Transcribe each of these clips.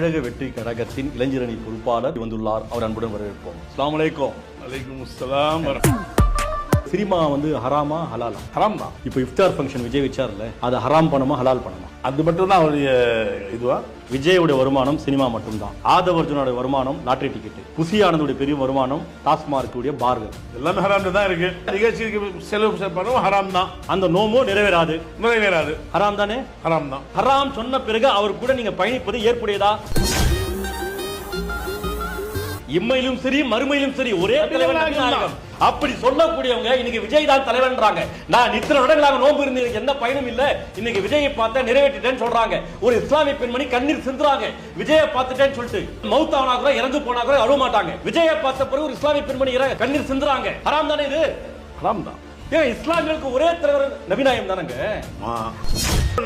தமிழக வெற்றி கழகத்தின் இளைஞரணி பொறுப்பாளர் வந்துள்ளார். அவர் அன்புடன் வரவேற்போம். அஸ்ஸலாமு அலைக்கும். வலைக்கும் அஸ்ஸலாம். சினிமா ஹராமா ஹலாலா? ஹராம் தான். இப்போ இஃப்தார் ஃபங்க்ஷன் விஜய் வச்சார்ல, அது ஹராம் பணமா ஹலால் பணமா? அது மட்டும் தான் அவருடைய இதுவா? விஜயோட வருமானம் சினிமா மட்டும்தான். ஆதவர்ஜுனோட வருமானம் லாட்டரி டிக்கெட். புசி ஆனந்தோட பெரிய வருமானம் டாஸ்மார்க்குடைய பார்கள். எல்லாமே ஹராம் தான் இருக்கு. நிகழ்ச்சிக்கு செலவு பண்ணவும் ஹராம் தான். அந்த நோமோ நிறைவேறாது. ஹராம் தானே? ஹராம் தான். ஹராம் சொன்ன பிறகு அவர் கூட நீங்க பயணிப்பது ஏற்புடையதா? இம்மையிலும் சரி மறுமையிலும் சரி ஒரே தலைவன். அப்படி சொல்லக்கூடியவங்க இன்னைக்கு விஜய் தான் தலைவன்றாங்க. நான் இத்தனை வருடங்களாக நோன்பு இருந்து என்ன பயனும் இல்ல, இன்னைக்கு விஜயை பார்த்தா நிறைவேற்றிட்டேன்னு சொல்றாங்க. ஒரு இஸ்லாமிய பெண்மணி கண்ணீர் சிந்துறாங்க விஜயை பார்த்துட்டேன்னு சொல்லிட்டு. மௌத்தாவனா கூட இறந்து போனா கூட அழுவ மாட்டாங்க. விஜயை பார்த்த பிறகு ஒரு இஸ்லாமிய பெண்மணி கண்ணீர் சிந்துறாங்க. ஹராம் தானே இது? ஹராம் தான். ஏன் இஸ்லாமியர்களுக்கு ஒரே தலைவர் நபிநாயகம் தானங்க?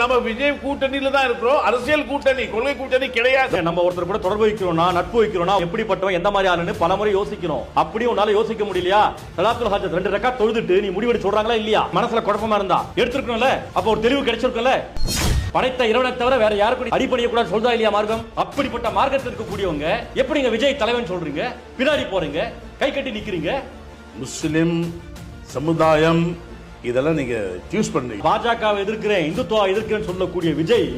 நம்ம விஜய் கூட்டணியில தான் இருக்கிறோம். அரசியல் கூட்டணி, கொள்கை கூட்டணி கிடையாது. நம்ம ஒருத்தர் கூட தொடர்பு வைக்கிறோம்னா, நட்பு வைக்கிறோம்னா, எப்படிப்பட்டவன் எந்த மாதிரி ஆளுன்னு பல முறை யோசிக்கணும். அப்படி உன்னால யோசிக்க முடியலையா? ஸலாத்துல் ஹஜ்ஜத் 2 ரக்காத் தொழுதுட்டு நீ முடிவெடுத்து சொல்றாங்களா இல்லையா? மனசுல குழப்பமா இருந்தா எடுத்துக்கணும்ல. அப்ப ஒரு தெளிவு கிடைச்சிருக்கும்ல. படைத்த இறைவனை தவிர வேற யாருக்கும் அடிப்படைய கூட சொல்றா இல்லையா மார்க்கம்? அப்படிப்பட்ட மார்க்கத்தில் இருக்கக்கூடியவங்க எப்படிங்க விஜய் தலைவன் சொல்றீங்க? பின்னாடி போறீங்க, கை கட்டி நிக்கிறீங்க. முஸ்லிம் சமுதாயம் இதெல்லாம் நீங்க சூஸ் பண்ணீங்க. பாஜகவை எதிர்க்கிறேன், இந்துத்துவா எதிர்க்கிறேன்னு சொல்லக்கூடிய விஜய்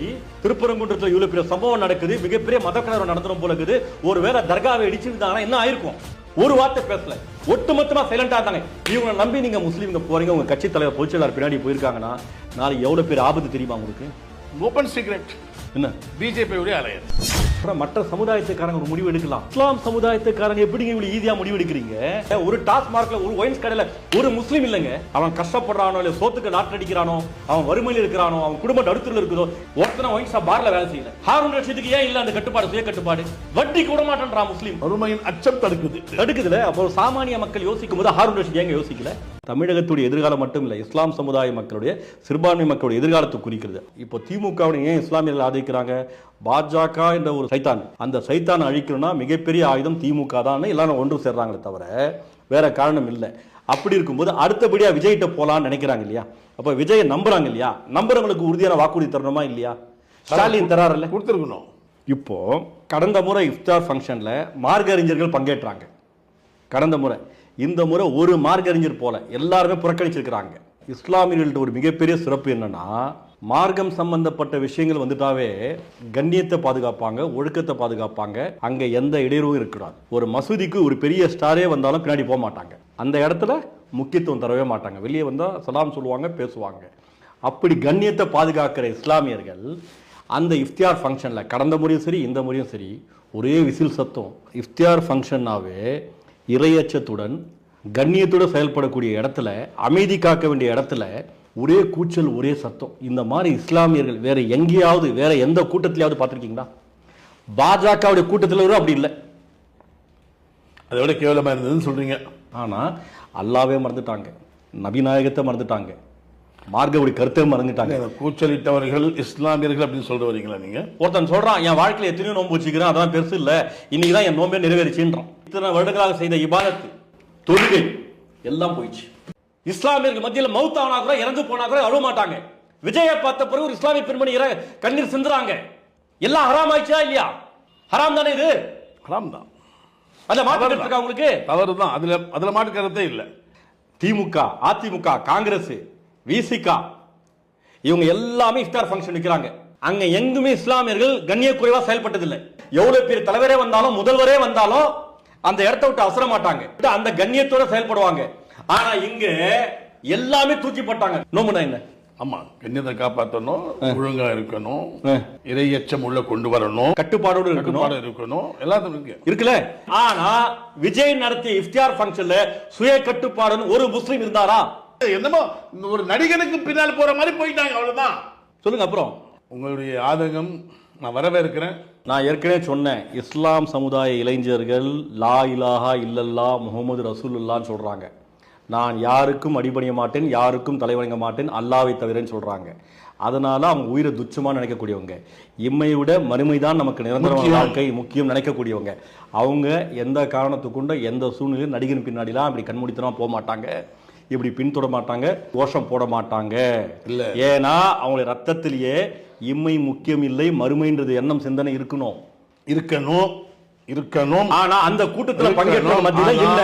திருப்பரங்குன்றத்தில் இவ்வளவு பெரிய சம்பவம் நடக்குது, மிகப்பெரிய மத கலவரம் நடந்துரும் போல இருக்குது. ஒருவேளை தர்காவை இடிச்சிருந்தாங்கன்னா என்ன ஆயிருக்கும்? ஒரு வார்த்தை பேசல, ஒட்டுமொத்தமா சைலண்டா இருந்தாங்க. இவங்க நம்பி நீங்க முஸ்லீம்ங்க போறீங்க, உங்க கட்சி தலைவர் பொதுச்செயலாளர் பின்னாடி போயிருக்காங்கன்னா நாளைக்கு எவ்வளவு பேர் ஆபத்து தெரியுமா உங்களுக்கு? Open secret. என்ன பிஜேபியோட அலையன்ஸ். மற்ற சமுதாயத்துக்காரங்க ஒரு முடிவு எடுக்கலாம். இஸ்லாம் சமுதாயத்துக்காரங்க எப்படிங்க இவ்வளவு ஈஸியா முடிவு எடுக்கிறீங்க? ஒரு டாஸ்மார்க்ல ஒரு ஒயின்ஸ் கடையில ஒரு முஸ்லீம் இல்லங்க, அவன் கஷ்டப்படுறானோ இல்ல சோத்துக்கு நாட்டடிக்கிறானோ, அவன் வறுமையில் இருக்கிறானோ, அவன் குடும்ப நடுத்தரல இருக்குதோ, ஒருத்தன ஒயின்ஸா பார்ல வேலை செய்யல. ஹாரூன் ரஷீதுக்கு ஏன் இல்ல அந்த கட்டுப்பாடு, சுய கட்டுப்பாடு? வட்டி கூட மாட்டேன்றான் முஸ்லீம். வறுமையின் அச்சம் தடுக்குதுல. அப்போ சாமானிய மக்கள் யோசிக்கும் போது ஹாரூன் ரஷீத் ஏங்க யோசிக்கல? தமிழகத்துடைய எதிர்காலம் மட்டும் இல்ல, இஸ்லாம் சமுதாய மக்களுடைய சிறுபான்மை மக்களுடைய எதிர்காலத்தை குறிக்கிறது. இப்போ திமுகவை ஏன் இஸ்லாமியர்கள் ஆதரிக்கிறாங்க? பாஜக என்ற ஒரு சைத்தான், அந்த சைத்தானை அழிக்கணும்னா மிகப்பெரிய ஆயுதம் திமுக தான் எல்லாரும் ஒன்று சேர்றாங்களே தவிர வேற காரணம் இல்லை. அப்படி இருக்கும்போது அடுத்தபடியா விஜய்கிட்ட போலான்னு நினைக்கிறாங்க இல்லையா? அப்ப விஜயை நம்புறாங்க இல்லையா? நம்புறவங்களுக்கு உறுதியான வாக்குறுதி தரணுமா இல்லையா? ஸ்டாலின் தராருல்ல, கொடுத்துருக்கணும். இப்போ கடந்த முறை இஃப்தார் ஃபங்க்ஷன்ல மார்க்க அறிஞர்கள் பங்கேற்றாங்க. கடந்த முறை, இந்த முறை ஒரு மார்க்க அறிஞர் போல எல்லாருமே புறக்கணிச்சிருக்கிறாங்க. இஸ்லாமியர்கள்ட்ட ஒரு மிகப்பெரிய சிறப்பு என்னன்னா, மார்க்கம் சம்பந்தப்பட்ட விஷயங்கள் வந்துட்டாவே கண்ணியத்தை பாதுகாப்பாங்க, ஒழுக்கத்தை பாதுகாப்பாங்க. அங்க எந்த இடையூறும் இருக்கக்கூடாது. ஒரு மசூதிக்கு ஒரு பெரிய ஸ்டாரே வந்தாலும் பின்னாடி போக மாட்டாங்க. அந்த இடத்துல முக்கியத்துவம் தரவே மாட்டாங்க. வெளியே வந்தா சலாம் சொல்லுவாங்க, பேசுவாங்க. அப்படி கண்ணியத்தை பாதுகாக்கிற இஸ்லாமியர்கள் அந்த இஃப்தியார் ஃபங்க்ஷன்ல கடந்த முறையும் சரி இந்த முறையும் சரி ஒரே விசில் சத்தம். இஃப்தியார் ஃபங்க்ஷன்னாவே இறையச்சத்துடன் கண்ணியத்துடன் செயல்படக்கூடிய இடத்துல, அமைதி காக்க வேண்டிய இடத்துல ஒரே கூச்சல், ஒரே சத்தம். இந்த மாதிரி இஸ்லாமியர்கள் வேற எங்கேயாவது, வேற எந்த கூட்டத்திலேயாவது பார்த்துருக்கீங்களா? பாஜகவுடைய கூட்டத்தில் அப்படி இல்லை. அதை விட கேவலமா இருந்ததுன்னு சொல்றீங்க. ஆனா அல்லாவே மறந்துட்டாங்க, நபிநாயகத்தை மறந்துட்டாங்க, மார்க்கவுடைய கருத்தை மறந்துட்டாங்க. கூச்சலிட்டவர்கள் இஸ்லாமியர்கள் அப்படின்னு சொல்ற வரீங்களா நீங்க? ஒருத்தன் சொல்றான், என் வாழ்க்கையில எத்தனையோ நோன்பு வச்சுக்கிறேன், அதான் பெருசு இல்ல, இன்னைக்குதான் என் நோம்பே நிறைவேறிச்சுன்றான். இத்தனை வருடங்களாக செய்த இபாதத்து, தொழுகை எல்லாம் போயிடுச்சு. இஸ்லாமியர்கள் மத்தியில் மௌத்தாவனா கூட இறந்து போனா கூட அழுவ மாட்டாங்க. விஜயை பார்த்த பிறகு ஒரு இஸ்லாமிய பெண்மணி கண்ணீர் சிந்துறாங்க. எல்லாம் ஹராம் ஆயிடுச்சா இல்லையா? ஹராம் தானே இது? ஹராம் தான். அதுல மாற்று இருக்கா உங்களுக்கு? தவறு தான். அதுல மாற்று கருத்தே இல்லை. திமுக, அதிமுக, காங்கிரஸ், விசிக இவங்க எல்லாமே இஃப்தார் ஃபங்க்ஷன் வைக்கிறாங்க. அங்க எங்குமே இஸ்லாமியர்கள் கண்ணிய குறைவா செயல்பட்டதில்லை. எவ்வளவு பேர் தலைவரே வந்தாலும் முதல்வரே வந்தாலும் அந்த இடத்தை விட்டு அசர மாட்டாங்க, அந்த கண்ணியத்தோட செயல்படுவாங்க. ஆனா இங்க எல்லாமே தூக்கி போட்டாங்க. நோம்புனா என்ன? ஆமா, கண்ணியத்தை காப்பாற்றணும், ஒழுங்கா இருக்கணும், இறையச்சம் உள்ள கொண்டு வரணும், கட்டுப்பாடோடு இருக்கணும், எல்லாத்துக்கும் இருக்குல்ல. ஆனா விஜய் நடத்திய இஃப்தியார் ஃபங்க்ஷன்ல சுய கட்டுப்பாடுன்னு ஒரு முஸ்லீம் இருந்தாரா? என்னமோ ஒரு நடிகனுக்கு பின்னால் போற மாதிரி போயிட்டாங்க, அவ்வளவுதான். சொல்லுங்க. அப்புறம் உங்களுடைய ஆதங்கம் நான் வரவேற்கிறேன். நான் ஏற்கனவே சொன்னேன், இஸ்லாம் சமுதாய இளைஞர்கள் லா இலாஹா இல்லல்லா முஹம்மது ரசூலுல்லான்னு சொல்றாங்க. நான் யாருக்கும் அடிபணிய மாட்டேன், யாருக்கும் தலைவணங்க மாட்டேன், அல்லாவை தவிரன்னு சொல்றாங்க. அதனால அவங்க உயிரை துச்சமா நினைக்கக்கூடியவங்க, இம்மை விட மறுமைதான் நமக்கு நிரந்தரமான வாழ்க்கை முக்கியம் நினைக்கக்கூடியவங்க. அவங்க எந்த காரணத்துக்குண்ட எந்த சூழ்நிலையும் நடிகன் பின்னாடிலாம் அப்படி கண்மூடித்தனமா போக மாட்டாங்க, இப்படி பின்தொட மாட்டாங்க, கோஷம் போட மாட்டாங்க. இல்ல, ஏன்னா அவங்களுடைய ரத்தத்திலேயே இம்மை முக்கியம் இல்லை, மறுமைன்றது எண்ணம் சிந்தனை இருக்கணும். இருக்கணும் ஆனா அந்த கூட்டத்துல பங்கேற்ற மத்தியில இல்ல